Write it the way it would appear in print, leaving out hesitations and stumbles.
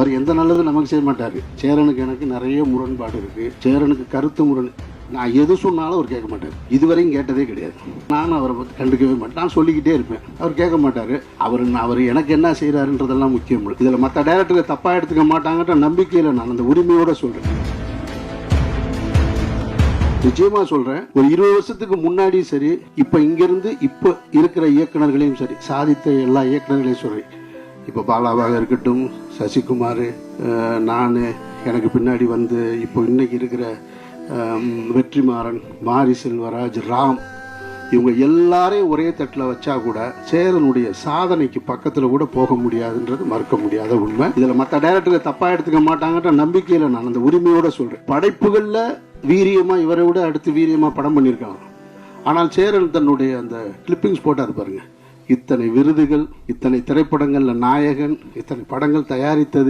அவர் எந்த நல்லதும் நமக்கு செய்ய மாட்டார். சேரனுக்கு எனக்கு நிறைய முரண்பாடு இருக்குது. சேரனுக்கு கருத்து முரண். நான் எது சொன்னாலும் அவர் கேட்க மாட்டார். இதுவரையும் கேட்டதே கிடையாது. நானும் அவரை பற்றி கண்டுக்கவே மாட்டேன். நான் சொல்லிக்கிட்டே இருப்பேன், அவர் கேட்க மாட்டார். அவர் எனக்கு என்ன செய்கிறாருன்றதெல்லாம் முக்கியம் இல்லை. இதில் மற்ற டைரக்டருக்கு தப்பாக எடுத்துக்க மாட்டாங்கன்ற நம்பிக்கையில் நான் அந்த உரிமையோடு சொல்கிறேன். நிச்சயமா சொல்றேன், ஒரு 20 வருஷத்துக்கு முன்னாடி சரி, இப்ப இங்கிருந்து இப்ப இருக்கிற இயக்குநர்களையும் சரி, சாதித்த எல்லா இயக்குநர்களையும் சரி, இப்ப பாலாவாக இருக்கட்டும், சசிகுமார், நான், எனக்கு பின்னாடி வந்து இப்போ இன்னைக்கு இருக்கிற வெற்றிமாறன், மாரி செல்வராஜ், ராம், இவங்க எல்லாரையும் ஒரே தட்டில் வச்சா கூட சேரனுடைய சாதனைக்கு பக்கத்தில் கூட போக முடியாதுன்றது மறுக்க முடியாத உண்மை. இதில் மற்ற டைரக்டர்கள் தப்பாக எடுத்துக்க மாட்டாங்கன்ற நம்பிக்கையில் நான் அந்த உரிமையோடு சொல்கிறேன். படைப்புகளில் வீரியமாக இவரை விட அடுத்து வீரியமாக படம் பண்ணியிருக்காங்க. ஆனால் சேரன் தன்னுடைய அந்த கிளிப்பிங்ஸ் போட்டார் பாருங்க, இத்தனை விருதுகள், இத்தனை திரைப்படங்களில் நாயகன், இத்தனை படங்கள் தயாரித்தது,